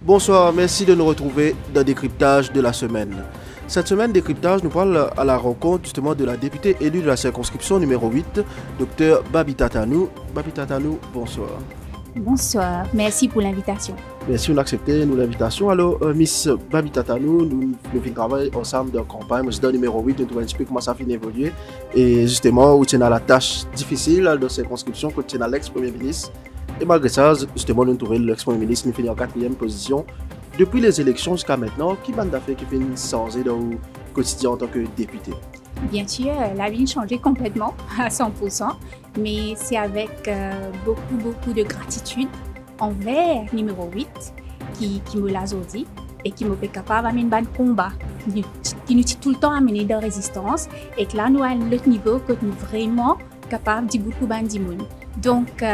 Bonsoir, merci de nous retrouver dans Décryptage de la semaine. Cette semaine, Décryptage nous parle à la rencontre justement de la députée élue de la circonscription numéro 8, Dr Babi Tatanou. Babi Tatanou, bonsoir. Bonsoir, merci pour l'invitation. Merci d'accepter l'invitation. Alors, Miss Babi Tatanou, nous travaillons ensemble dans la campagne, mais dans le numéro 8, nous trouvons un petit peu comment ça finit évoluer. Et justement, où tu as la tâche difficile dans la circonscription, que tu es l'ex-premier ministre. Et malgré ça, justement, nous trouvons l'ex-premier ministre, nous finit en 4e position. Depuis les élections jusqu'à maintenant, qui bande d'affaires qui fait changer dans le quotidien en tant que député? Bien sûr, la vie a changé complètement, à 100%, mais c'est avec beaucoup de gratitude envers numéro 8 qui me l'a dit et qui me fait capable d'amener un combat qui nous dit tout le temps à mener de résistance et que là, nous avons le niveau que nous sommes vraiment capables de beaucoup de monde. Donc,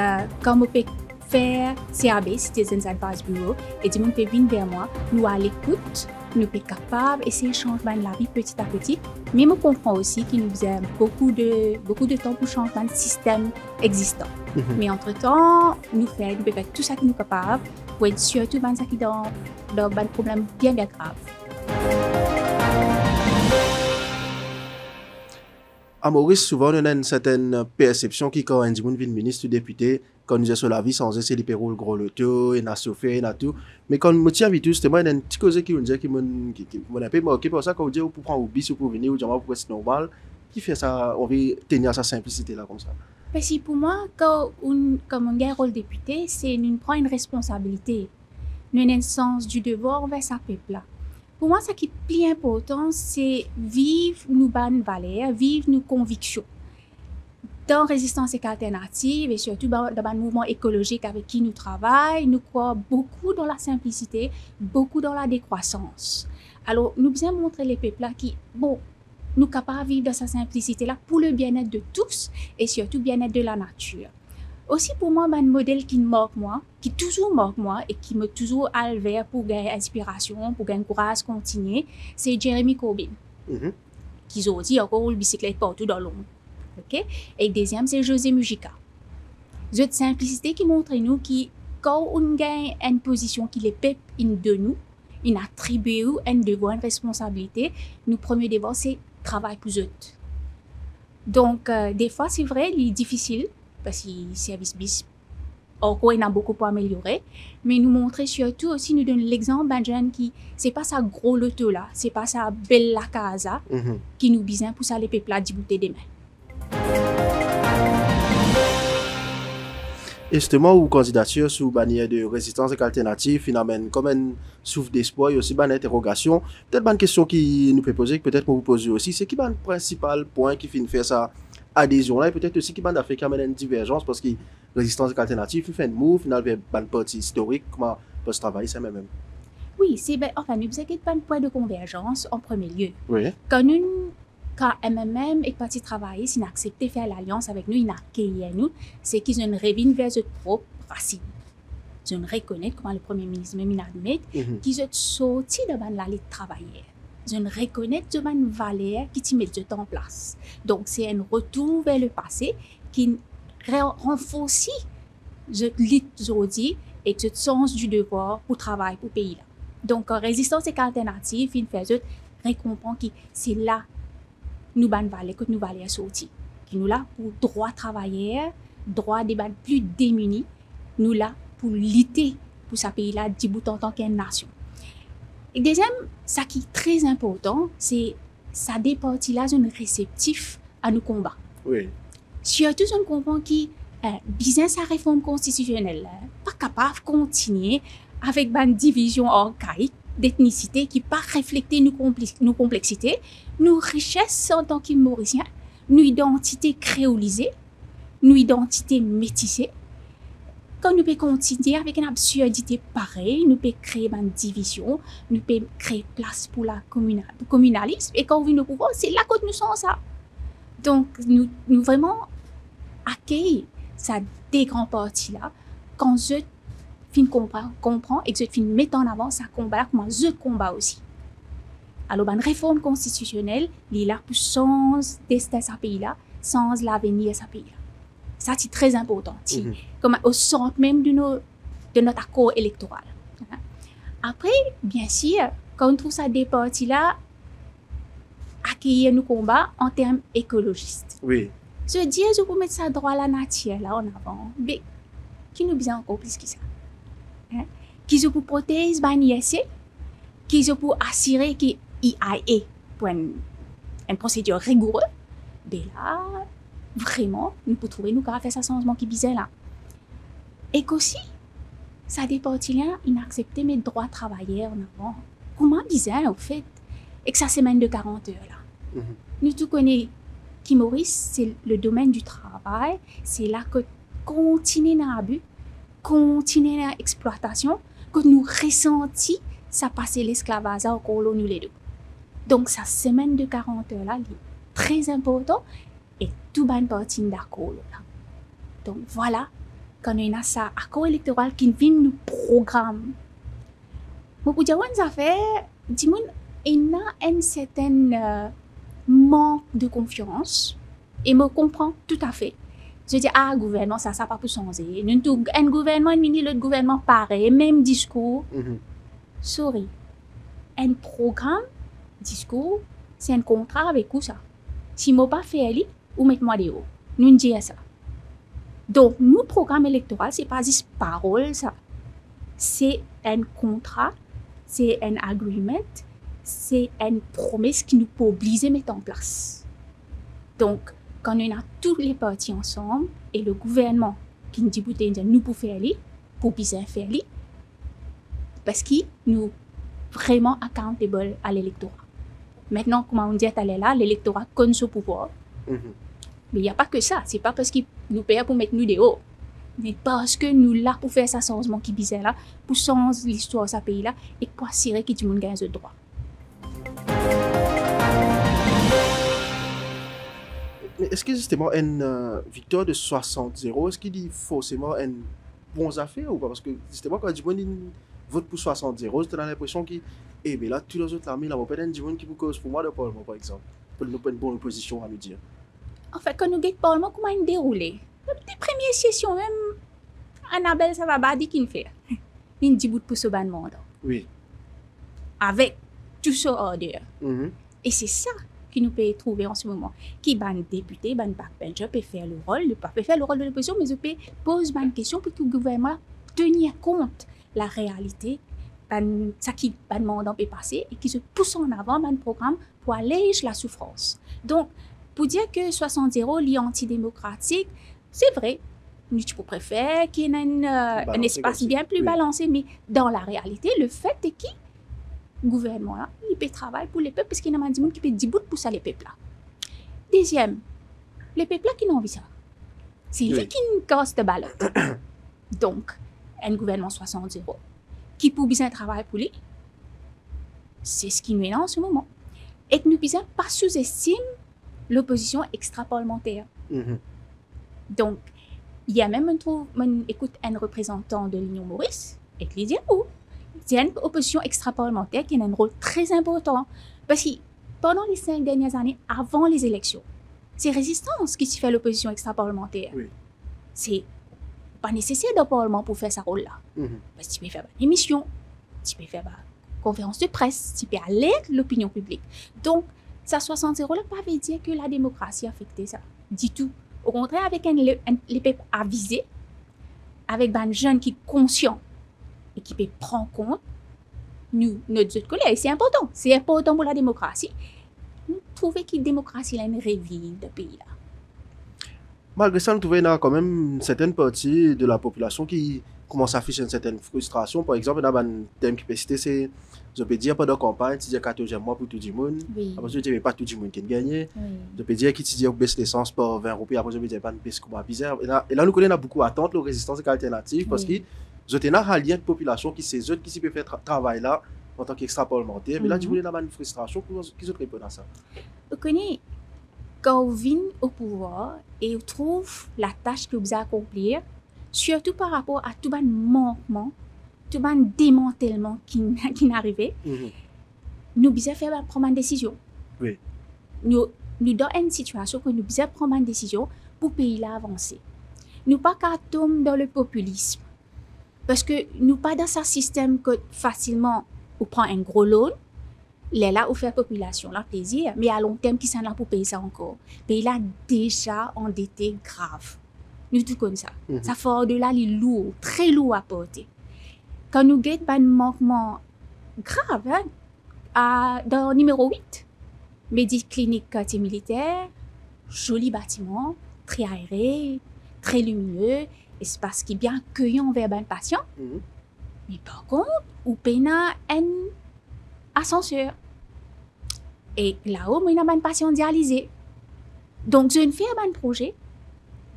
comme on peut faire CAB, Citizens Advice Bureau, et du monde peut venir vers moi, nous à l'écoute, nous sommes capables d'essayer de changer la vie petit à petit, mais je comprends aussi qu'il nous a beaucoup de temps pour changer le système existant. Mais entre-temps, nous faisons tout ça que nous sommes capables pour être surtout dans ça qui dans un problème bien grave. À Maurice, souvent, on a une certaine perception qui, quand un ministre ou député, quand nous sommes sur la vie, sans essayer de faire le gros loto, il a souffert, il a tout. Mais quand nous tiens vite, justement, il y a une petite chose qui nous dit qui m'a un peu marqué pour ça, quand on dit pour prendre au bis ou pour venir, ou dire pour c'est normal, qui fait ça, on veut tenir sa simplicité là comme ça. Parce que pour moi, quand on a un rôle de député, c'est nous prendre une responsabilité, nous avons un sens du devoir envers sa peuple là. Pour moi, ce qui est plus important, c'est vivre nos bonnes valeurs, vivre nos convictions. Dans Résistance alternative et surtout dans le mouvement écologique avec qui nous travaillons, nous croyons beaucoup dans la simplicité, beaucoup dans la décroissance. Alors, nous devons montrer les peuples là qui, nous sommes capables de vivre dans cette simplicité-là pour le bien-être de tous et surtout le bien-être de la nature. Aussi pour moi, un modèle qui marque moi, qui toujours marque moi et qui me toujours alvé pour gagner inspiration, pour gagner courage, continuer, c'est Jeremy Corbyn. Qui ont dit encore le bicyclette partout dans le monde. Okay? Et le deuxième, c'est José Mujica. Cette simplicité qui montre nous que quand on gagne une position qui les peuple de nous, il attribue un devoir, une responsabilité, notre premier devoir, c'est travailler pour eux. Donc, des fois, c'est vrai, il est difficile, parce que le service bis, encore, il y a beaucoup pour améliorer, mais nous montrer surtout aussi, nous donner l'exemple d'un jeune qui, c'est pas ça gros loto là, c'est pas ça belle la casa, qui nous besoin pour ça les peuples à débouter des mains. Et justement, ou candidature sous bannière de résistance et alternative, finalement, comme un souffle d'espoir et aussi une interrogation. Peut-être une question qui nous peut poser, peut-être pour vous poser aussi, c'est qui est le principal point qui finit faire ça adhésion là, et peut-être aussi qui va faire qu'il y a une divergence parce que résistance et alternative, il fait un move, finalement, une partie historique, comment peut se travailler ça même. Oui, c'est enfin, nous avons pas un point de convergence en premier lieu. Oui. Quand MMM est parti travailler, s'ils ont accepté de faire l'alliance avec nous, ils ont accueilli nous, c'est qu'ils ont revu vers leurs propres racines. Ils ont reconnu, comment le Premier ministre même admet, qu'ils ont sorti de la lutte travailleur. Ils ont reconnu de une valeur qui met de en place. Donc, c'est un retour vers le passé qui renforce cette lutte aujourd'hui et ce sens du devoir pour travailler pour le pays. Donc, en résistance et alternative, il fait récompense qui c'est là nous ban valeurs que nous valeurs sortir qui nous là pour droit travailleurs droit des plus démunis nous là pour lutter pour ce pays là du bout en tant qu'une nation. Et deuxième, ça qui est très important, c'est ça départit là une réceptif à nos combats. Oui. Surtout on comprend qui bien sa réforme constitutionnelle pas capable de continuer avec une division archaïque d'ethnicité qui pas refléter nos complexités, nos richesses en tant que Mauriciens, nos identités créolisées, nos identités métissées. Quand nous pouvons continuer avec une absurdité pareille, nous pouvons créer une division, nous pouvons créer place pour le communalisme. Et quand on vient au pouvoir, c'est là que nous sommes ça. Donc, nous vraiment accueillons cette des grands partis-là quand je comprend et que je mets en avant ça combat comme un combat aussi. Alors, une réforme constitutionnelle, il est là pour changer le destin de ce pays-là, sans l'avenir de ce pays-là. Ça, c'est très important. Comme au centre même de notre accord électoral. Après, bien sûr, quand on trouve ça des partis là, accueillir nos combats en termes écologistes. Oui. Je dis, je peux mettre ça droit à la nature là en avant, mais qui nous besoin encore plus que ça. Hein? Qui se peut protéger l'ISC, qui se peut assurer qu'il y ait pour une procédure rigoureuse, mais là, vraiment, nous pouvons trouver nous qu'à faire ce changement qui bizarre là. Et qu'aussi, ça dépend là, inaccepté mes droits travailleurs en avant. Comment bizarre au fait, et que ça semaine de 40 heures là. Nous tous connaissons qui Maurice, c'est le domaine du travail, c'est là que continue dans l'abus, continue dans l'exploitation, que nous ressentons ça passer l'esclavage au colon nous les deux. Donc sa semaine de 40 heures là, est très important et tout bonne partie d'accord là. Donc voilà, quand on a ça accord électoral qui vient nous programme. Moi pour dire ça fait, dis-moi, il y a une certaine manque de confiance et me comprend tout à fait. Je dis gouvernement ça pas pour changer. Nous un gouvernement mini l'autre gouvernement pareil, même discours. Sorry. Un programme, discours, c'est un contrat avec où ça. Si moi pas fait ali ou mettez-moi des hauts. Nous disons ça. Donc nous programme électoral c'est pas juste parole ça. C'est un contrat, c'est un agreement. C'est une promesse qui nous peut obliger à mettre en place. Donc, quand on a tous les partis ensemble et le gouvernement qui nous dit nous pouvons faire aller, pour bien faire aller, parce qu'il nous vraiment accountable à l'électorat. Maintenant, comme on dit à là, l'électorat connaît ce pouvoir. Mais il n'y a pas que ça. C'est pas parce qu'il nous paye pour mettre nous des hauts. Mais parce que nous là pour faire ce changement qui bizarre là, pour changer l'histoire de ce pays là et pour assurer que tout le monde gagne ce droit. Mais est-ce que justement une victoire de 60-0, est-ce qu'il dit forcément une bonne affaire ou pas? Parce que justement quand du monde vote pour 60-0, j'ai l'impression que mais là tous les autres l'armée là, peut-être du monde qui vous cause pour moi le Parlement par exemple, pour nous prendre une bonne position à nous dire. En fait, quand nous gagnons le Parlement, comment il déroule? Les premières sessions même, Annabelle ça va pas dire qu'il fait. Il dit bout pour ce ban monde. Oui. Avec tout ce ordre. Et c'est ça qui nous peut trouver en ce moment. Qui ban député, ban backbencher peut faire le rôle, ne peut faire le rôle de l'opposition, mais je peux poser une question pour que le gouvernement tenir compte la réalité, ça qui ban mandat peut passer et qui se pousse en avant un programme pour alléger la souffrance. Donc, pour dire que 60-0 est antidémocratique, c'est vrai. Tu préfères qu'il y ait un espace bien plus balancé, mais dans la réalité, le fait est que le gouvernement, là, il peut travailler pour les peuples parce qu'il y a des gens qui peuvent 10 bouts pour ça, les peuples. Là. Deuxième, les peuples qui n'ont envie ça. C'est lui qui nous casse de ballot. Donc, un gouvernement 60-0 qui peut bien travailler pour lui, c'est ce qui nous est là en ce moment. Et que nous ne pouvons pas sous-estimer l'opposition extra-parlementaire. Donc, il y a même un représentant de l'Union Maurice, et qui dit c'est une opposition extra-parlementaire qui a un rôle très important. Parce que pendant les 5 dernières années, avant les élections, c'est Résistance qui fait l'opposition extra-parlementaire. Oui. C'est pas nécessaire d'un parlement pour faire ce rôle-là. Parce que tu peux faire une émission, tu peux faire une conférence de presse, tu peux aller l'opinion publique. Donc, ça 60-0 là, pas veut dire que la démocratie a affecté ça. Du tout. Au contraire, avec les peuples avisés, avec des jeunes qui sont conscients et qui peuvent prendre compte, notre collègue, c'est important. C'est important pour la démocratie. Nous trouvons que la démocratie a une révive de pays là. Malgré ça, nous trouvons quand même une certaine partie de la population qui commence à afficher une certaine frustration. Par exemple, il y a un thème qui peut citer, c'est, je peux dire, pendant la campagne, tu dis 14e mois pour tout le monde. Oui. Après, je dis, mais pas tout le monde qui a gagné. Oui. Je peux dire, qui tu dis, baisse l'essence par 20 roupies. Après, je peux dire, pas une baisse comme bizarre. Et là, nous connaissons beaucoup d'attentes, la résistance alternative, parce que je tenais à lien de population qui c'est eux qui peut faire travail là en tant qu'extra-parlementaire. Mais là, tu voulais avoir une frustration, qui se répond à ça? Vous connaissez, quand vous venez au pouvoir et vous trouvez la tâche que vous accomplir, surtout par rapport à tout le manquement, tout le démantèlement qui n'arrivait, nous devons prendre une décision. Oui. Nous dans une situation que nous devons prendre une décision pour le pays là avancer. Nous pas qu'à tomber dans le populisme. Parce que nous pas dans un système que facilement, on prend un gros loan, les là, on fait la population, là, plaisir, mais à long terme, qui s'en a pour payer ça encore? Pays là, déjà endetté grave. Nous tout comme ça. Ça fait au-delà, les lourd, très lourd à porter. Quand nous guettons un manquement grave, hein, dans le numéro 8, Médiclinique quartier militaire, joli bâtiment, très aéré, très lumineux, espace qui est bien accueillant envers les patients. Mais par contre, on paye un ascenseur. Et là-haut, on a un patient dialysé. Donc, je fais un projet,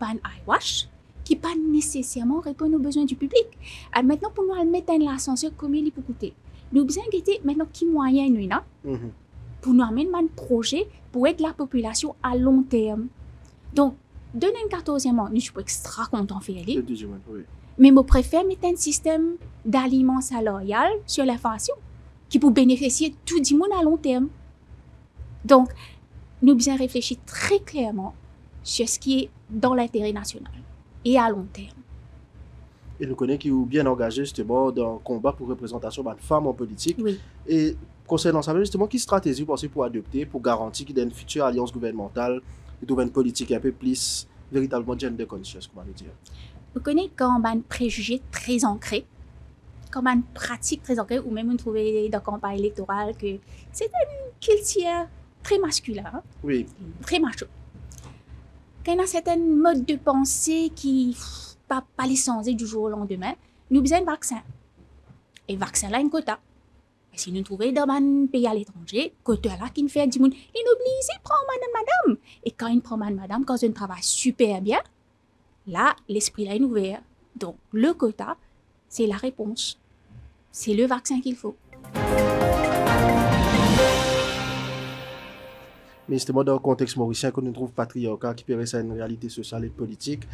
un eyewash, qui pas nécessairement répond aux besoins du public. Alors maintenant, pour nous mettre un ascenseur, combien il peut coûter? Nous avons besoin de maintenant qui moyen nous avons pour nous amener un projet pour aider la population à long terme. Donc, de 14e, nous sommes extra contents de faire aller. Mais je préfère mettre un système d'aliment salarial sur l'inflation qui peut bénéficier de tout le monde à long terme. Donc, nous devons réfléchir très clairement sur ce qui est dans l'intérêt national et à long terme. Et nous connaissons qui est bien engagé justement dans le combat pour représentation de femmes en politique. Oui. Et concernant ça, justement, quelle stratégie vous pensez pour adopter pour garantir qu'il y ait une future alliance gouvernementale, une domaine politique un peu plus véritablement gender conscious, comment dire? Vous connaissez quand on a un préjugé très ancré, quand on a une pratique très ancrée, ou même on trouve dans la campagne électorale que c'est une culture très masculin, hein? Oui. Très macho. Quand on a certains modes de pensée qui pas les changer du jour au lendemain, nous avons besoin de vaccin. Et le vaccin là, un quota. Et si nous trouvons dans un pays à l'étranger, quota là qui nous fait du monde, il nous oblige, prend madame. Et quand il prend madame, quand on travaille super bien, là, l'esprit là est ouvert. Donc, le quota, c'est la réponse. C'est le vaccin qu'il faut. Mais justement, dans le contexte mauricien, qu'on nous trouve patriarcat, qui paraît une réalité sociale et politique,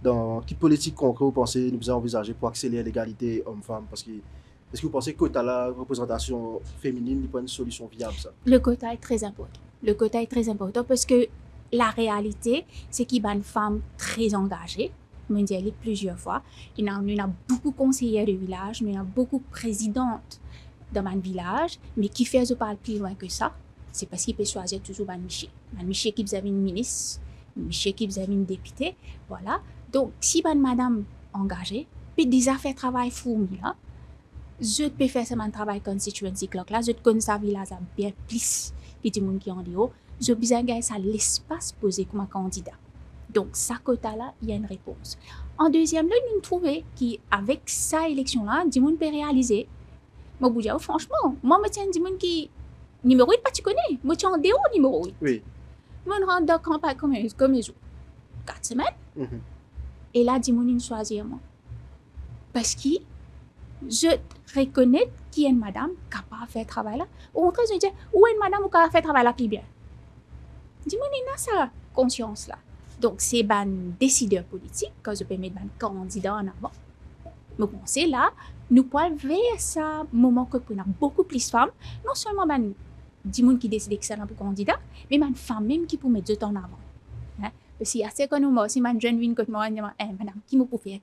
dans quelle politique concrète vous pensez nous avons envisagé pour accélérer l'égalité homme-femme? Parce que est-ce que vous pensez que la représentation féminine n'est pas une solution viable, ça? Le quota est très important. Le quota est très important parce que la réalité, c'est qu'il y a une femme très engagée. Je me dit plusieurs fois. Il y a beaucoup de conseillères de village, mais il y a beaucoup de présidentes dans mon village, mais qui fait je parle plus loin que ça. C'est parce qu'il peut choisir toujours un Miché. Un Miché qui vous avez une ministre, un Miché qui vous avez une députée. Voilà. Donc, si une madame engagée, peut déjà faire travail fourmi là, je peux faire ce travail constituency clock là, je connais sa village bien plus que du monde qui en dehors. Je besoin gagner ça l'espace posé comme un candidat. Donc, ça quota là, il y a une réponse. En deuxième lieu, nous trouvons qu'avec sa élection là, du monde peut réaliser. Moi, vous dire franchement, moi, je tiens du monde qui numéro 8, pas tu connais. Moi, tu es en déo numéro 8. Oui. Moi, je rentre dans la campagne comme les jours. 4 semaines. Et là, dis-moi, choisir moi. Parce que je reconnais qu'il y a une madame capable de faire travail là. Au contraire, je dis, où est une madame qui a fait travail là plus bien? Dis-moi, il a sa conscience là. Donc, c'est un décideur politique, quand je peux mettre un candidat en avant. Mais bon, c'est là, nous pouvons vers ce moment que nous avons beaucoup plus de femmes, non seulement des gens qui décident que c'est un candidat, mais des femmes même qui peuvent mettre en avant. Hein? Parce qu'il y a ces cas si une jeune vient que moi, je dis, madame, qui me peut faire,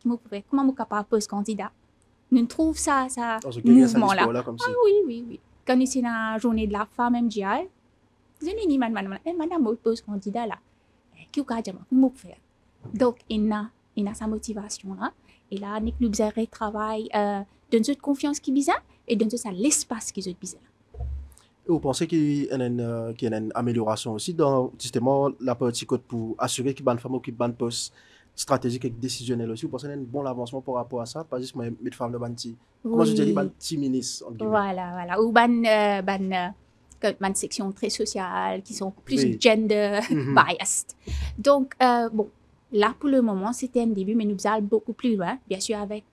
comment je suis capable de poser candidat? Nous trouvons ça mouvement là. Ah oui. Quand nous sommes dans la journée de la femme MGI, je dis, madame, je pose candidat là. Qui peut faire? Donc, il a sa motivation là. Et là, nous avons travail dans cette confiance qui est besoin et dans l'espace qui est besoin. Et vous pensez qu'il y a une amélioration aussi dans justement la politique pour assurer qu'il y a une femme qui a une poste stratégique et décisionnelle aussi? Vous pensez qu'il y a un bon avancement par rapport à ça? Pas juste mettre femme de banti. Comment je dis, un petit ministre. Voilà. Ou une section très sociale qui sont plus gender biased. Donc, bon. Là, pour le moment, c'était un début, mais nous allons beaucoup plus loin, bien sûr, avec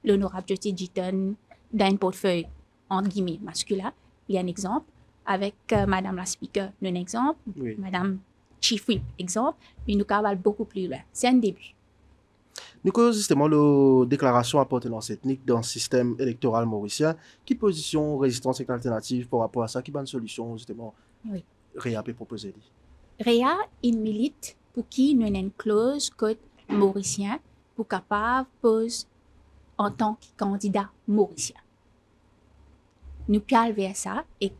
l'honorable Jyoti Jitan dans un portefeuille, entre guillemets, masculin. Il y a un exemple. Avec Madame la Speaker, un exemple. Oui. Madame Chief Whip, exemple. Mais nous allons beaucoup plus loin. C'est un début. Nous connaissons justement la déclaration appartenance ethnique dans le système électoral mauricien. Quelle position résistance et alternative par rapport à ça? Quelle bonne solution, justement, Réa peut proposer? Réa, il milite pour qui nous avons une clause code mauricien pour capable poser en tant que candidat mauricien. Nous pial vers ça et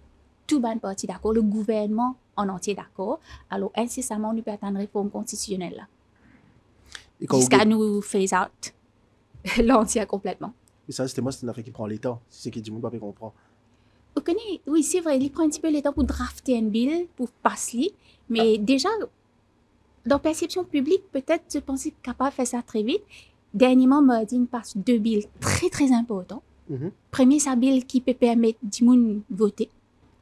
tout le parti d'accord, le gouvernement en entier d'accord. Alors, incessamment, nous pouvons attendre une réforme constitutionnelle là. Jusqu'à nous phase out l'entier complètement. Mais ça, c'est une affaire qui prend le temps. C'est ce que tout le monde ne comprend. Oui, c'est vrai, il prend un petit peu le temps pour drafter un bill, pour passer, mais déjà, dans la perception publique, peut-être je pensais capable de faire ça très vite. Dernièrement, Mardine passe 2 billes très, très importants. Premier, c'est un bill qui peut permettre de monde voter,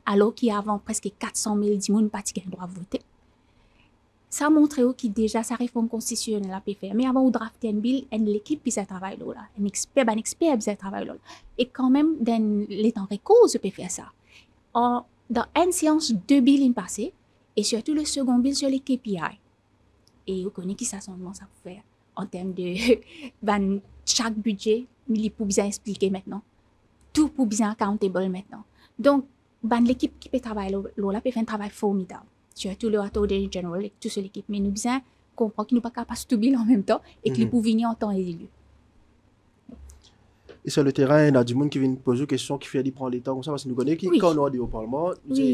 alors qu'il y a avant presque 400 000 de pas qui ont le droit de voter. Ça montre que déjà sa réforme constitutionnelle a pu faire. Mais avant de drafter un bill, l'équipe qui travaille là, un expert qui travaille là. Et quand même, dans les temps récords, je peux faire ça. Dans une séance, 2 billes passées, et surtout le second bill sur les KPI. Et vous connaissez qui ça comment ça peut faire en termes de chaque budget, il pour bien expliquer maintenant. Tout pour bien accountable maintenant. Donc, l'équipe qui peut travailler là, peut faire un travail formidable. Surtout le Attorney General et toute l'équipe. Mais nous bien comprendre qu'ils ne sont pas capables de tout bill en même temps et qu'ils peuvent venir en temps et lieu. Et sur le terrain, il y a du monde qui vient poser des questions, qui fait prendre les temps comme ça, parce que nous connaissons quand on est au Parlement,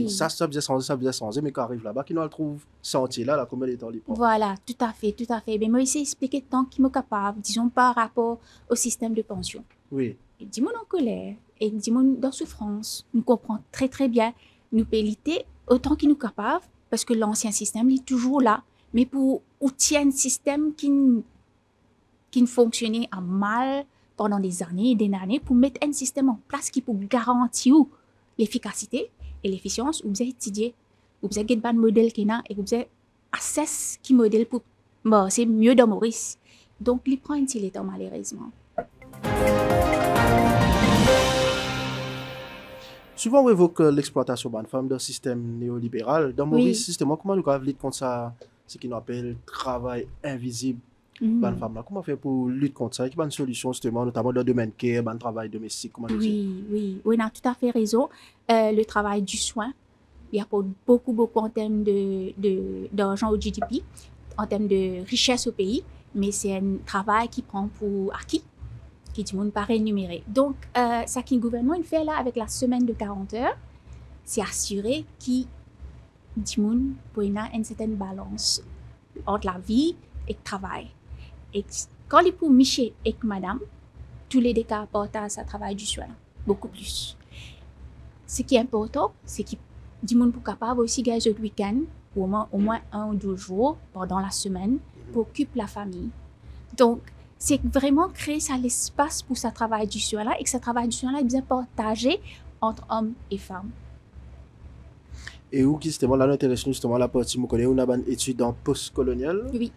ça faisait changer, mais quand on arrive là-bas, qui nous le trouve sentier là, combien de temps il prend. Voilà, tout à fait. Mais moi, ici, expliquer le temps qu'il est capable, disons, par rapport au système de pension. Oui. Et du monde en colère, et du monde dans souffrance, nous comprenons très très bien, nous pouvons lutter autant qu'il nous est capable, parce que l'ancien système est toujours là, mais pour outiller un système qui fonctionnait à mal pendant des années et des années, pour mettre un système en place qui peut garantir l'efficacité et l'efficience, vous avez étudié, vous avez un modèle qui est là, et vous avez assess qui modèle pour c'est mieux dans Maurice. Donc, il prend un petit temps malheureusement. Souvent, on évoque l'exploitation de femmes dans le système néolibéral. Dans Maurice, justement, comment nous avons lutter contre ça, ce qu'on appelle travail invisible de femmes là? Comment on fait pour lutter contre ça? Quelle est une solution, justement, notamment dans le domaine care, dans le travail domestique? Oui, on a tout à fait raison. Le travail du soin, il apporte beaucoup en termes d'argent au GDP, en termes de richesse au pays, mais c'est un travail qui prend pour acquis, qui du monde pas rémunéré. Donc, ça que le gouvernement fait là avec la semaine de 40 heures, c'est assurer qu'il du monde pour une certaine balance entre la vie et le travail. Et quand il pour Michel et madame, tous les cas apportent à ce travail du soin, beaucoup plus. Ce qui est important, c'est qu'il du monde pour capable aussi gagner le week-end, au moins 1 ou 2 jours pendant la semaine, pour occuper la famille. Donc, c'est vraiment créer ça l'espace pour ce travail du soin-là et que ce travail du soin-là est bien partagé entre hommes et femmes. Et où, justement, là, nous intéresse justement la partie, on a une étude en post-colonial. Oui.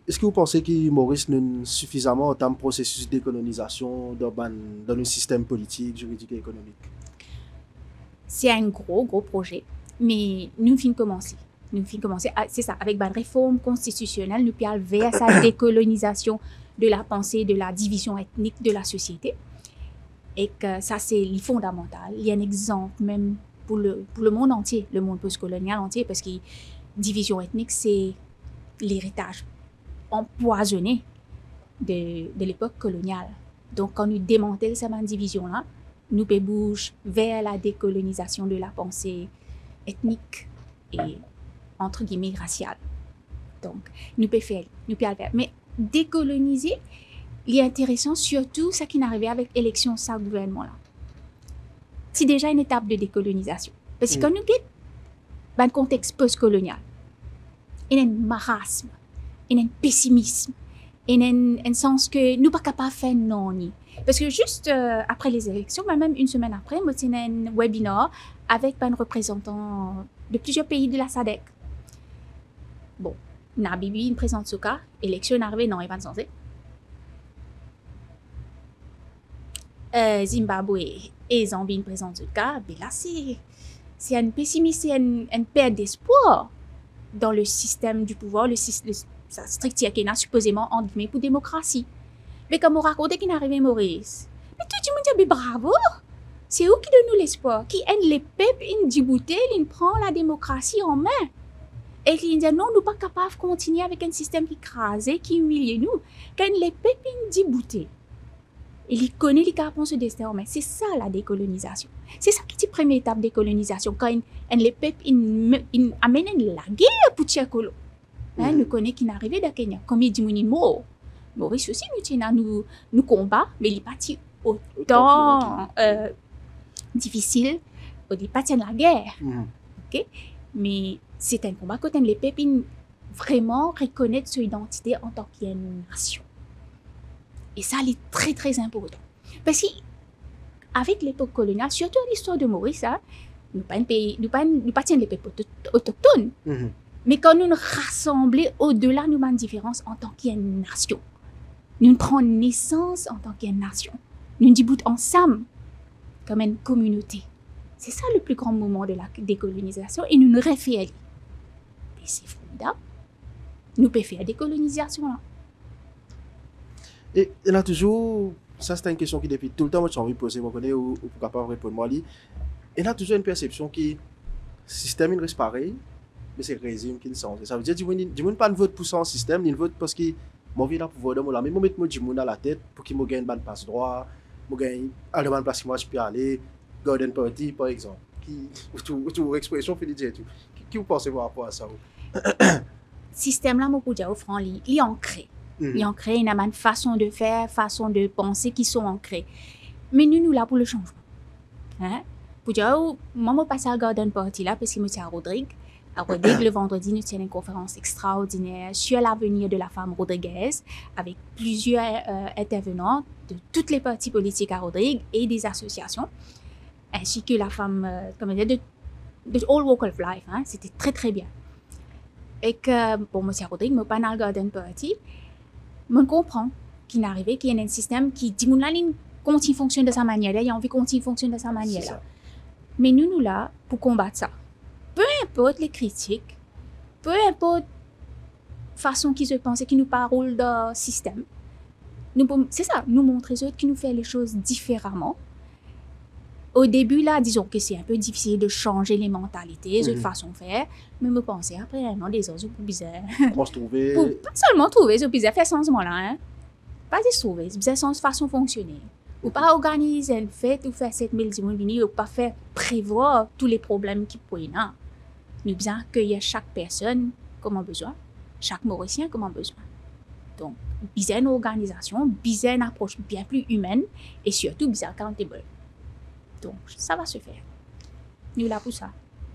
Est-ce que vous pensez que Maurice n'a suffisamment en termes de processus d'écolonisation dans le système politique, juridique et économique? C'est un gros projet, mais nous finissons commencer. C'est ça, avec une réforme constitutionnelle, nous allons vers sa décolonisation de la pensée, de la division ethnique de la société. Et que ça, c'est fondamental. Il y a un exemple même pour le monde entier, le monde postcolonial entier, parce que division ethnique, c'est l'héritage empoisonné de l'époque coloniale. Donc, quand nous démantèlons cette division-là, nous pouvons bouger vers la décolonisation de la pensée ethnique et entre guillemets raciale. Donc, nous pouvons le faire. Mais décoloniser, il est intéressant surtout ce qui est arrivé avec l'élection de ce gouvernement-là. C'est déjà une étape de décolonisation. Parce que quand nous avons un contexte post-colonial, il y a un marasme, il y a un pessimisme, il y a un sens que nous ne sommes pas capables de faire non. Parce que juste après les élections, même une semaine après, moi, j'ai un webinaire avec un représentant de plusieurs pays de la SADC. Bon, Nabibi, il présente ce cas, élection arrivée, non, il n'est pas censé. Zimbabwe et Zambie, il présente ce cas, mais là, c'est un pessimisme, c'est une perte d'espoir dans le système du pouvoir, sa structure qui est supposément en guillemets pour démocratie. Mais comme on raconte qu'il est arrivé Maurice, mais tout le monde dit bravo, c'est eux qui donnent nous l'espoir, qui aident les peuples, ils déboutent, ils prennent la démocratie en main. Et ils disent non, nous ne sommes pas capables de continuer avec un système qui crase, qui humilie nous. Quand les peuples ils déboutent, Et il connaît les capables ce destin. Mais c'est ça la décolonisation. C'est ça qui est la première étape de décolonisation. Quand les peuples amènent la guerre pour Tchèque. Nous connaissons qui est arrivé dans Kenya. Comme il dit, Maurice aussi, nous combat, mais il n'est pas autant difficile. Il n'est pas la guerre. Okay? Mais c'est un combat quand les peuples vraiment reconnaissent son identité en tant qu'une nation. Et ça, c'est très, très important. Parce qu'avec l'époque coloniale, surtout l'histoire de Maurice, nous ne pas les peuples autochtones. Mais quand nous nous rassemblons au-delà de nos différences en tant qu'une nation, nous prenons naissance en tant qu'une nation. Nous débutons ensemble comme une communauté. C'est ça le plus grand moment de la décolonisation et nous nous refaisons. Et c'est formidable. Nous pouvons faire la décolonisation là. Et là, toujours, ça c'est une question qui depuis tout le temps, moi j'ai envie de poser, moi connais ou capable de répondre moi. Et là, toujours une perception qui, le système il reste pareil, mais c'est le régime qui ne change. Ça veut dire, du monde pas ne vote pour son système, il vote parce que moi viens là pour voter moi là, mais moi mettre moi du monde à la tête pour qu'il me gagne une bonne passe droit, me gagne à la bonne place que moi je peux aller, Garden Party par exemple, qui ou expression fait dire tout. Qui vous pensez par rapport à ça? Système là, moi pour dire au franc, il est ancré. Il est ancré, il y a une façon de faire, façon de penser qui sont ancrées. Mais nous là pour le changement. Pour dire, moi je passe à Garden Party là parce que je suis à Rodrigue. À Rodrigue, le vendredi, nous tenons une conférence extraordinaire sur l'avenir de la femme rodriguaise avec plusieurs intervenants de toutes les partis politiques à Rodrigue et des associations, ainsi que la femme, comment dire, de all walk of life. C'était très très bien. Et que, bon, moi, c'est à Rodrigue, mais pas dans le Garden Party, je comprends qu'il est arrivé, qu'il y a un système qui dit, mon ligne continue fonctionne de sa manière, il a envie qu'on continue fonctionne de sa manière. Là. Mais nous là pour combattre ça. Peu importe les critiques, peu importe la façon qu'ils se pensent, qui nous parlent d'un système, c'est ça, nous montrer aux autres qui nous fait les choses différemment. Au début, là, disons que c'est un peu difficile de changer les mentalités, les façons de faire, mais me penser après, non, des autres, c'est bizarre. Pour se trouver. Pour pas seulement trouver, c'est bizarre, faire changement là, pas de trouver, c'est bizarre, sans façon de fonctionner. Ou pas organiser une fête, ou faire 7000 dimanches, ou pas faire prévoir tous les problèmes qui pourraient y avoir. Nous besoin accueillir chaque personne comme on besoin, chaque Mauricien comme on besoin. Donc, besoin une organisation, besoin une approche bien plus humaine et surtout besoin accountable. Donc, ça va se faire. Nous là pour ça.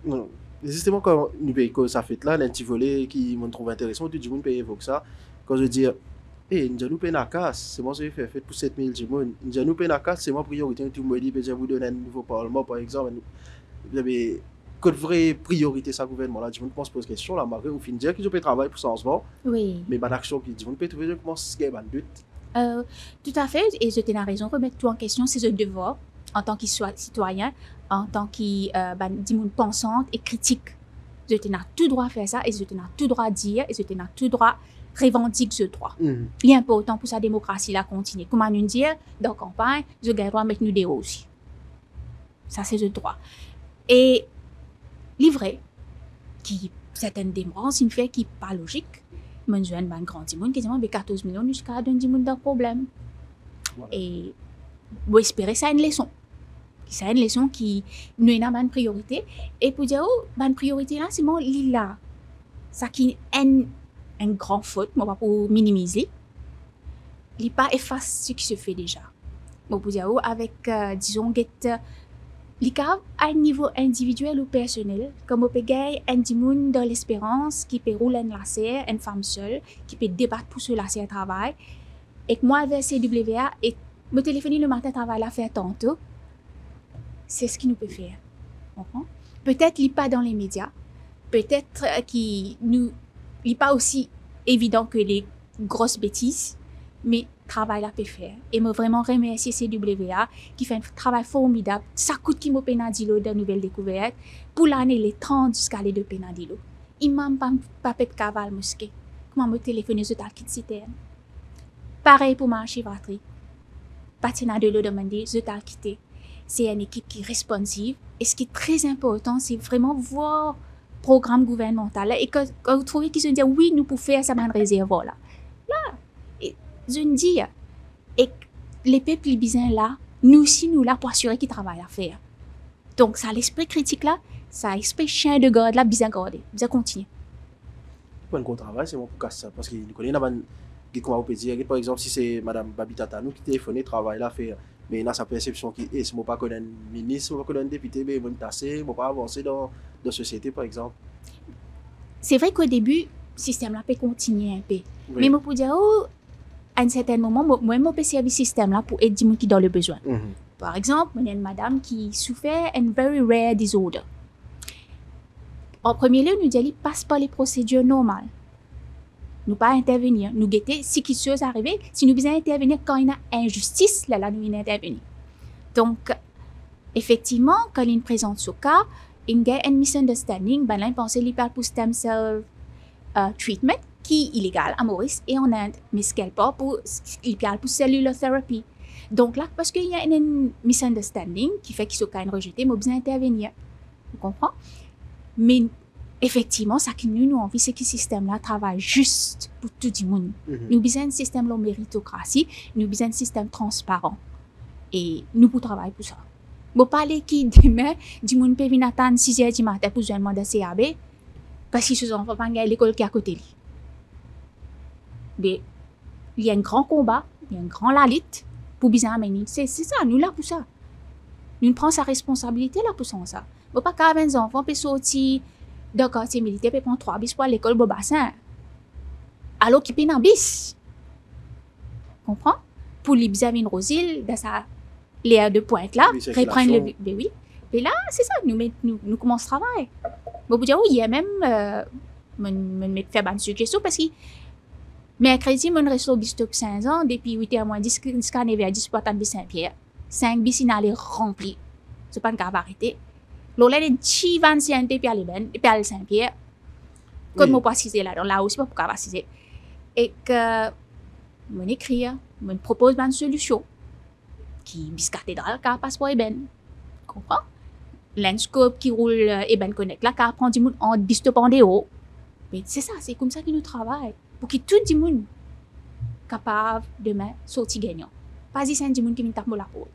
Non. Justement, quand nous payons ça fait là, l'un volet qui me trouve intéressant, tout le monde peut évoquer ça. Quand je dis, nous payons la casse, c'est moi qui fais fait pour 7000 personnes. Nous payons la casse, c'est moi priorité. Tout le monde dit, je vais vous donner un nouveau parlement, par exemple. Vous avez quelle vraie priorité ça gouvernement là, je me pose question là, malgré au fin de dire qu'ils ont travailler pour changement. Oui. Mais pas d'action qui dit, on peut trouver comment c'est un but. Tout à fait, et je t'ai raison, remettre tout en question, c'est un devoir en tant que citoyen, en tant que pensante et critique. Je t'ai tout droit à faire ça, et je t'ai tout droit à dire, et je t'ai tout droit revendique ce droit. Il est important pour sa démocratie là continuer. Comment nous dire dans la campagne, je gagne droit mettre nous des aussi. Ça c'est le droit. Et livré, qui certaines démocraties une fait qui pas logique. Mon jeune ban grand monde qui dit 14 millions jusqu'à donner monde d'un problème. Voilà. Et vous espérez ça une leçon. C'est une leçon qui nous est une priorité et pour dire une priorité là c'est mon là. Ça qui est une grande faute, moi pas pour minimiser. Il pas efface ce qui se fait déjà. Moi pour dire avec disons l'ICAV à un niveau individuel ou personnel, comme on peut gagner un monde dans l'espérance qui peut rouler un lacet, une femme seule, qui peut débattre pour ce lacet à travail, et que moi, avec CWA, et me téléphoner le matin, travail à faire tantôt, c'est ce qu'il nous peut faire. Peut-être qu'il n'est pas dans les médias, peut-être qu'il n'est pas aussi évident que les grosses bêtises, mais travail là peut faire et me vraiment remercier CWA qui fait un travail formidable. Ça coûte qui me pénadilo de nouvelles découvertes pour l'année les 30 jusqu'à les 2 pénadilo. Il m'a pas fait caval mosquée. Comment me téléphoner je t'ai quitté citerne. Pareil pour ma archivaterie. Patina de l'eau demandé je t'ai quitté. C'est une équipe qui est responsive et ce qui est très important c'est vraiment voir programme gouvernemental et quand vous trouvez qu'ils se disent oui nous pouvons faire ça dans réservoir là. Je me dis, et les peuples libyens là, nous aussi, nous là pour assurer qu'ils travaillent à faire. Donc, ça, l'esprit critique là, ça l'esprit chien de garde là, bien gardé, bien continuer. Pour un gros travail, c'est bon pour casser ça. Parce qu'il connaît, comment on peut dire, par exemple, si c'est Madame Babita Tanou qui téléphone, travail là, faire. Mais il a sa perception qui est, si je ne pas connaître un ministre, si je ne pas connaître un député, mais je vais me tasser, je ne vais pas avancer dans la société, par exemple. C'est vrai qu'au début, le système là peut continuer un peu. Oui. Mais moi, pour dire, à un certain moment, moi, je peux servir le système là pour aider les gens qui ont le besoin. Par exemple, il y a une madame qui souffrait d'une very rare disorder. En premier lieu, nous disons, passe par les procédures normales. Nous pas intervenir. Nous guetter si quelque chose arrive. Si nous besoin intervenir quand il y a injustice, là, nous intervenir. Donc, effectivement, quand il présente ce cas, il y a un misunderstanding. Ben là, il pense qu'il parle pour stem cell treatment, qui est illégal à Maurice et en Inde, mais ce qu'elle parle pour, il parle pour cellular therapy. Donc là, parce qu'il y a un misunderstanding qui fait qu'il soit rejeté, mais besoin d'intervenir. Vous comprenez? Mais effectivement, ça qui nous envie, c'est que ce système-là travaille juste pour tout le monde. Nous besoin d'un système de méritocratie, nous besoin d'un système transparent. Et nous pour travailler pour ça. Vous parlez qui demain, du monde peut venir attendre 6 h du matin pour jouer de CAB, parce qu'ils ne sont pas à l'école qui est à côté de lui. Mais il y a un grand combat, il y a un grand lalit pour bien amener. C'est ça, nous là pour ça. Nous prenons sa responsabilité là pour ça. Vous pas qu'à 20 enfants peut sortir d'un quartier militaire peut prendre 3 bis pour l'école au bassin. Alors qu'il paye un bis. Comprends? Pour les bizarres Rosil, dans sa l'air de pointe là, reprendre le oui. Et là, c'est ça, nous commençons à travailler. Vous dire oui, il y a même me faire une suggestion parce que mercredi, mon resto bistop 5 ans, depuis 8h moins 10, jusqu'à 9h10 pour attendre Saint-Pierre. 5 bis, il allait rempli. C'est pas une carte arrêtée. L'olé de chivan si un puis aller ben, puis aller Saint-Pierre. Comme moi pas ciser là, là aussi pas pour qu'à ciser. Et que mon écrit, me propose une solution qui bis cathédrale car passeport ben. Comprends? Landscope qui roule et ben connect là car prend du monde en bistop en déo. Mais c'est ça, c'est comme ça que nous travaillons. Pour que tout le monde capable demain sortir gagnant. Pas si c'est un monde qui vient taper la peau.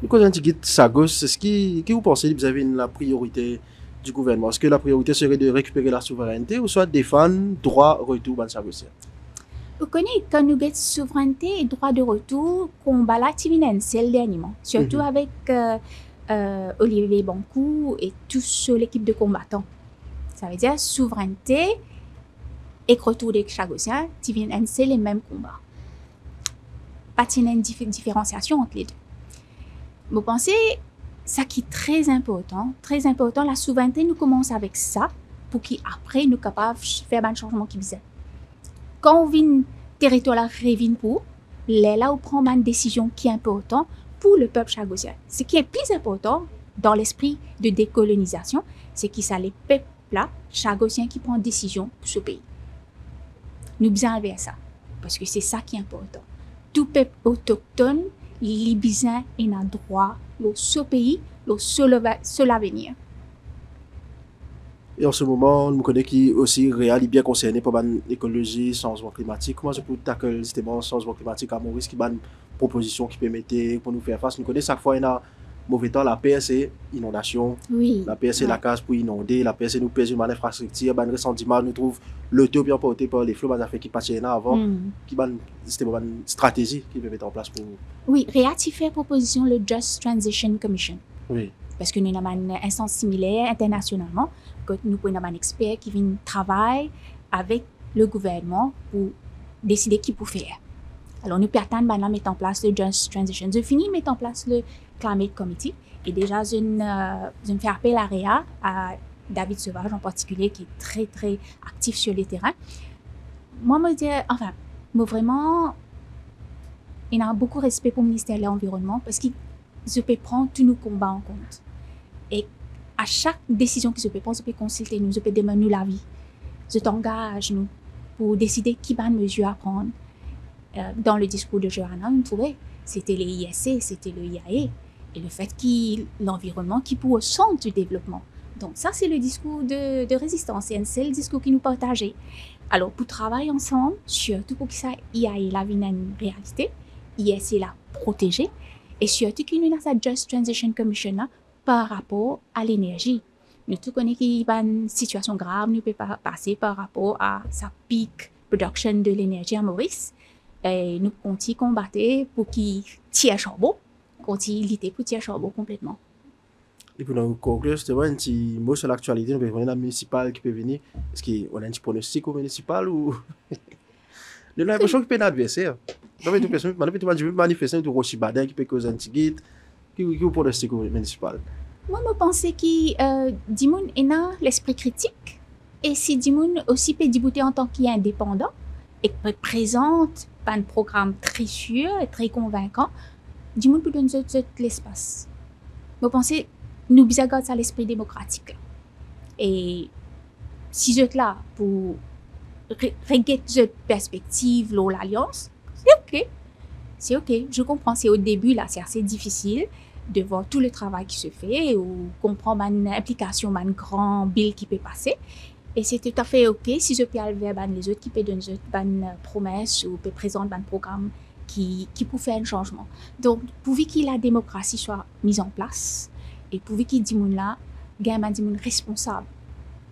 Quand on dit Sagos, est-ce que vous pensez que vous avez la priorité du gouvernement? Est-ce que la priorité serait de récupérer la souveraineté ou soit défendre droit retour dans Sagos? Vous connaissez quand nous avons souveraineté et droit de retour, combat l'activité, c'est le dernier. Surtout avec Olivier Bankou et toute l'équipe de combattants. Ça veut dire souveraineté et retour des Chagossiens, c'est les mêmes combats. Pas une différenciation entre les deux. Vous pensez, ça qui est très important, la souveraineté, nous commence avec ça pour qu'après nous capables de faire un changement qui vient. Quand on vient territoire revient pour, là on prend une décision qui est importante pour le peuple chagossien. Ce qui est plus important dans l'esprit de décolonisation, c'est que c'est les peuples là, chagossiens qui prennent décision pour ce pays. Nous besoin vers ça, parce que c'est ça qui est important. Tout peuple autochtone, les Libyens, ils ont droit au ce pays, au seul avenir. Et en ce moment, nous connaissons qui aussi réel bien concerné par l'écologie, changement climatique. Comment je peux tackler justement changement climatique à Maurice qui a une proposition qui permettait pour nous faire face. Nous connaissons chaque fois il y a mauvais temps, la PSC, inondation, oui. La PSC, la case pour inonder, la PSC nous pèse une infrastructure, ben ressentiment nous trouve l'auto bien porté par les flots fait qui passaient avant, qui c'était une stratégie qui peut mettre en place pour nous. Oui, Réati fait proposition le Just Transition Commission. Oui. Parce que nous avons une instance similaire internationalement, que nous avons un expert qui vient travailler avec le gouvernement pour décider qui peut faire. Alors, nous partons maintenant mettre en place le Just Transition. Je finis mettre en place le Climate Committee. Et déjà, je me fais appel à Réa, à David Sauvage en particulier, qui est très, très actif sur le terrain. Moi, vraiment, il a beaucoup de respect pour le ministère de l'Environnement parce qu'il se peut prendre tous nos combats en compte. Et à chaque décision qu'il se peut prendre, je peux consulter nous, je peux demander nous l'avis. Je t'engage nous pour décider qui va mesure à prendre. Dans le discours de Johanna, vous trouvez, c'était les ISC, c'était le IAE. Et le fait que l'environnement qui pour au centre du développement. Donc ça, c'est le discours de résistance. C'est le discours qui nous partageait. Alors, pour travailler ensemble, surtout pour que ça y ait la vie une réalité, y essayer de la protéger, et surtout qu'il y a cette Just Transition Commission là, par rapport à l'énergie. Nous tous connaissons qu'il y a une situation grave, nous pouvons passer par rapport à sa peak production de l'énergie à Maurice. Et nous continuons à combattre pour qu'il tire charbon, continuons à lutter pour tirer charbon complètement. Et pour nous conclure, justement, un petit mot sur l'actualité, nous avons la municipale qui peut venir. Est-ce qu'on a un petit pronostic au municipal ou... Nous avons l'impression qu'il peut être un adversaire. Nous avons l'impression qu'il peut manifester un Rochi Badin qui peut causer un petit guide. Qui est le pronostic au municipal? Moi, je pense que Dimoun a l'esprit critique. Et si Dimoun aussi peut débuter en tant qu'indépendant et peut présente un programme très sûr et très convaincant, Dimoun peut donner l'espace. Je pense que nous devons garder l'esprit démocratique. Et si je suis là pour regarder cette perspective, l'alliance, c'est OK. C'est OK. Je comprends. C'est au début, là, c'est assez difficile de voir tout le travail qui se fait ou comprendre l'implication d'un grand bill qui peut passer. Et c'est tout à fait OK si je peux aller vers les autres qui peuvent donner une promesse ou peut présenter un programme qui peut faire un changement. Donc, pourvu que la démocratie soit mise en place et pourvu qu'il y ait un responsable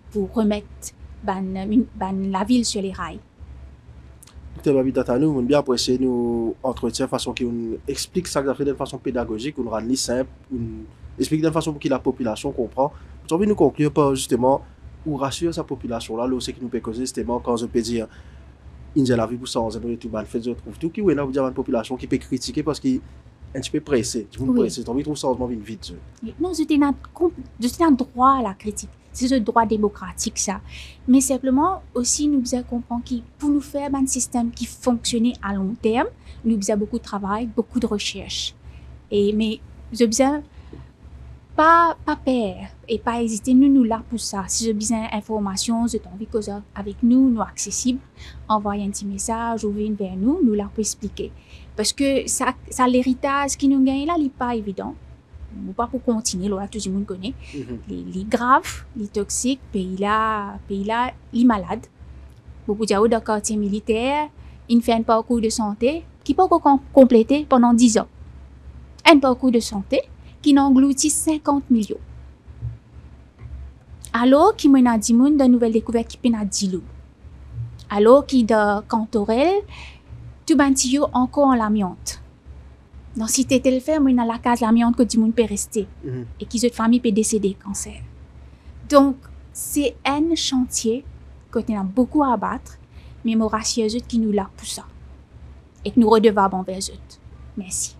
pour remettre la ville sur les rails. Docteur Babitata, nous bien apprécié nous entretien de façon qu'on explique ça de façon pédagogique, on rend simple, on explique de façon pour que la population comprend. J'ai envie de nous conclure par justement ou rassurer sa population là, c'est qui nous peut causer justement quand je peux dire il y a la vie pour ça, on a tout mal fait, je trouve tout qui est là vous dire une population qui peut critiquer parce qu'il un petit peu pressé, tu veux pressé, tu as envie de trouver changement vite. Non, c'est un droit à la critique. C'est un droit démocratique, ça. Mais simplement, aussi, nous devons comprendre que pour nous faire un système qui fonctionne à long terme, nous devons beaucoup de travail, beaucoup de recherche. Mais nous devons pas peur et pas hésiter. Nous là pour ça. Si j'ai besoin d'informations, vous avez envie de causer avec nous, nous accessibles, envoyez un petit message ou venez vers nous, nous là pour expliquer. Parce que ça l'héritage qui nous gagne là, il n'est pas évident. Pas pour continuer, là, tout le monde connaît. Les graves, les toxiques, pays là, les malades. Beaucoup de gens dans le quartier militaire, ils font un parcours de santé qui peut compléter pendant 10 ans. Un parcours de santé qui engloutit 50 millions. Alors qu'il y a de nouvelles découvertes qui peuvent être alors qu'il y a Cantorel, tout le monde encore en l'amiante. Dans la cité tel fait, il y a la case l'amiante que tout le monde peut rester et que cette famille peut décéder de cancer. Donc, c'est un chantier qu'on a beaucoup à abattre, mais je rassure eux qui nous l'a pour ça et que nous redevables envers eux. Merci.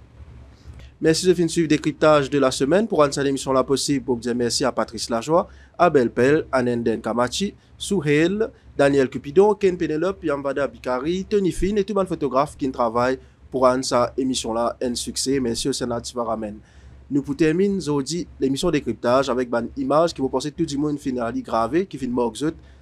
Merci de finir suivre décryptage de la semaine. Pour rendre cette émission là possible, pour dire merci à Patrice Lajoie, Abel Pell, Anenden Kamachi, Souhel, Daniel Cupidon, Ken Penelope, Yambada Bikari, Tony Finn et tout le photographe qui travaille pour rendre cette émission-là un succès. Merci au Sénat Tivaramen. Nous pour terminer l'émission décryptage avec une image qui vous pensez tout le monde finali gravé, qui finit mort,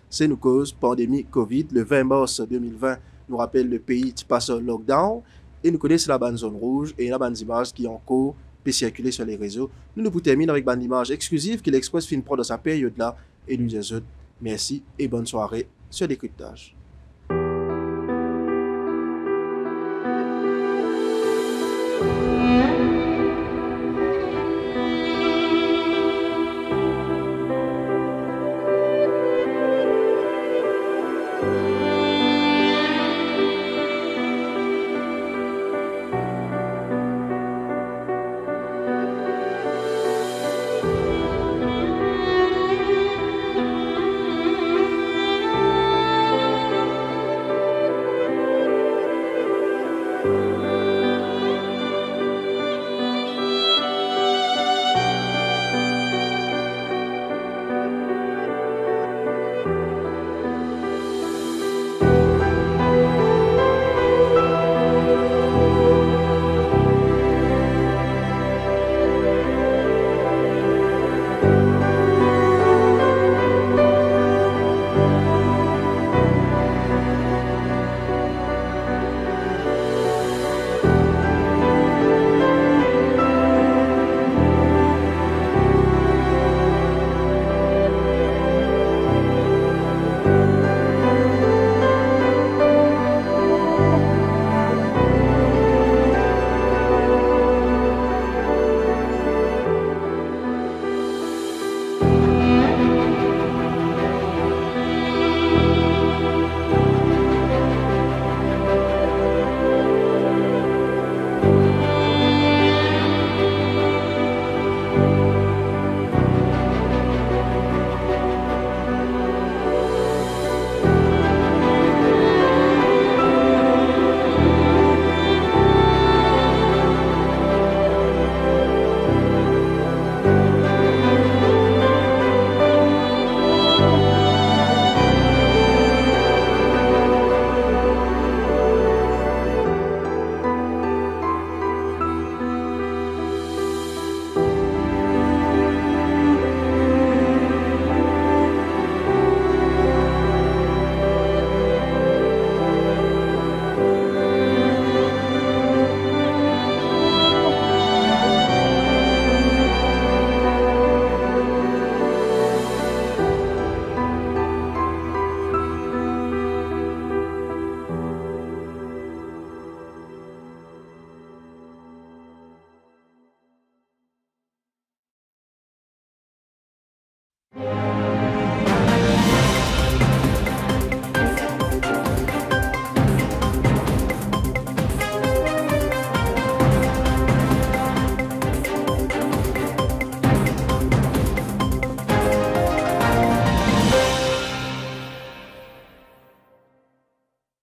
c'est nous cause pandémie Covid. Le 20 mars 2020 nous rappelle le pays qui passe au lockdown et nous connaissons la bande zone rouge et la bande d'image qui encore peut circuler sur les réseaux. Nous pour terminer avec une image exclusive que l'Express finit prendre dans sa période-là et nous disons merci et bonne soirée sur décryptage.